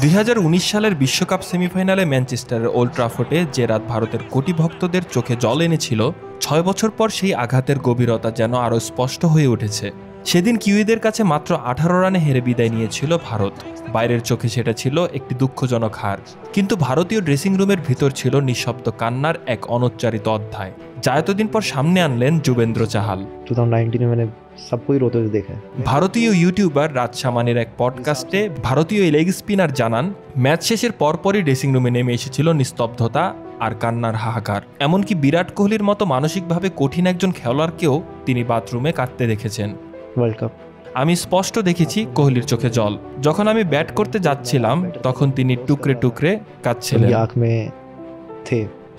2019 সালের বিশ্বকাপ সেমিফাইনালে ম্যানচেস্টারের ওল্ড ট্রাফোর্ডে যে রাত ভারতের কোটি ভক্তদের চোখে জল এনেছিল, 6 বছর পর সেই আঘাতের গভীরতা যেন আরও স্পষ্ট হয়ে উঠেছে। সেদিন কিউইদের কাছে মাত্র 18 রানে হেরে বিদায় নিয়েছিল ভারত। বাইরের চোখে সেটা ছিল একটি দুঃখজনক হার, কিন্তু ভারতীয় ড্রেসিং রুমের ভিতর ছিল নিঃশব্দ কান্নার এক অনুচ্চারিত অধ্যায়, যা এতদিন পর সামনে আনলেন যুবেন্দ্র চাহাল। 2019 में सबको ही रोते हुए देखा है। ভারতীয় ইউটিউবার রাজ সামানির এক পডকাস্টে ভারতীয় লেগ স্পিনার জানান, ম্যাচ শেষের পরপরই ড্রেসিং রুমে নেমে এসেছিল নিস্তব্ধতা আর কান্নার হাহাকার। এমনকি বিরাট কোহলির মতো মানসিকভাবে কঠিন একজন খেলোয়াড়কেও তিনি বাথরুমে কাঁদতে দেখেছেন। ওয়ার্ল্ড কাপ আমি স্পষ্ট দেখেছি কোহলির চোখে জল। যখন আমি ব্যাট করতে যাচ্ছিলাম তখন তিনি টুকরে টুকরে কাঁদছিলেন।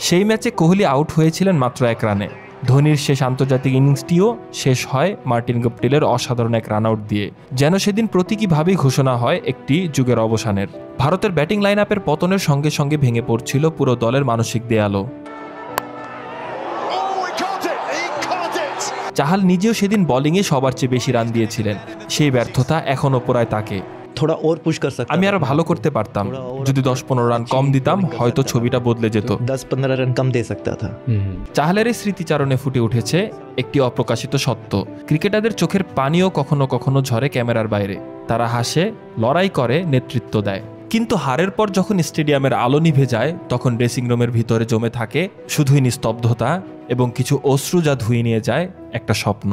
সেই ম্যাচে কোহলি আউট হয়েছিলেন মাত্র 1 রানে। ধোনির শেষ আন্তর্জাতিক ইনিংসটিও শেষ হয় মার্টিন গপ্টিলের অসাধারণ এক রান আউট দিয়ে। যেন সেদিন প্রতীকীভাবেই ঘোষণা হয় একটি যুগের অবসানের। ভারতের ব্যাটিং লাইন আপের পতনের সঙ্গে সঙ্গে ভেঙে পড়ছিল পুরো দলের মানসিক দেয়ালও। চাহাল নিজেও সেদিন বোলিংয়ে সবার চেয়ে বেশি রান দিয়েছিলেন। সেই ব্যর্থতা এখনও পোড়ায় তাকে। আমি আরো ভালো করতে পারতাম, যদি 10-15 রান কম দিতাম হয়তো ছবিটা বদলে যেত। 10-15 রান কম দে সকতা থা। চাহালের এই স্মৃতিচারণে ফুটে উঠেছে একটি অপ্রকাশিত সত্য। ক্রিকেটারদের চোখের পানিও কখনো কখনো ঝরে ক্যামেরার বাইরে। তারা হাসে, লড়াই করে, নেতৃত্ব দেয়, কিন্তু হারের পর যখন স্টেডিয়ামের আলো নিভে যায় তখন ড্রেসিং রুমের ভিতরে জমে থাকে শুধুই নিস্তব্ধতা এবং কিছু অশ্রু, যা ধুয়ে নিয়ে যায় একটা স্বপ্ন।